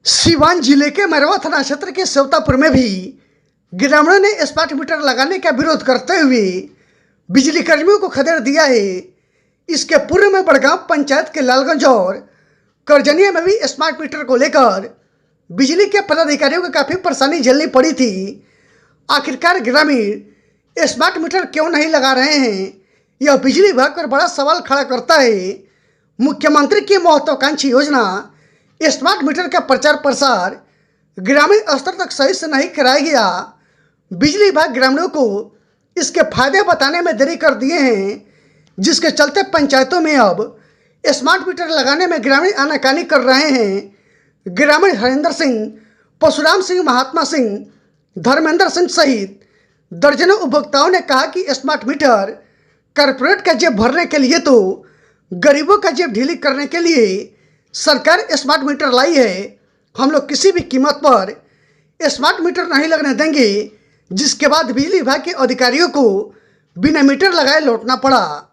सीवान जिले के मैरवा थाना क्षेत्र के सेवतापुर में भी ग्रामीणों ने स्मार्ट मीटर लगाने का विरोध करते हुए बिजली कर्मियों को खदेड़ दिया है। इसके पूर्व में बड़गांव पंचायत के लालगंज और करजनिया में भी स्मार्ट मीटर को लेकर बिजली के पदाधिकारियों को काफ़ी परेशानी झेलनी पड़ी थी। आखिरकार ग्रामीण स्मार्ट मीटर क्यों नहीं लगा रहे हैं, यह बिजली विभाग पर बड़ा सवाल खड़ा करता है। मुख्यमंत्री की महत्वाकांक्षी योजना स्मार्ट मीटर का प्रचार प्रसार ग्रामीण स्तर तक सही से नहीं कराया गया। बिजली विभाग ग्रामीणों को इसके फायदे बताने में देरी कर दिए हैं, जिसके चलते पंचायतों में अब स्मार्ट मीटर लगाने में ग्रामीण आनाकानी कर रहे हैं। ग्रामीण हरिंदर सिंह, परशुराम सिंह, महात्मा सिंह, धर्मेंद्र सिंह सहित दर्जनों उपभोक्ताओं ने कहा कि स्मार्ट मीटर कॉर्पोरेट का जेब भरने के लिए तो गरीबों का जेब ढीली करने के लिए सरकार स्मार्ट मीटर लाई है। हम लोग किसी भी कीमत पर स्मार्ट मीटर नहीं लगने देंगे, जिसके बाद बिजली विभाग के अधिकारियों को बिना मीटर लगाए लौटना पड़ा।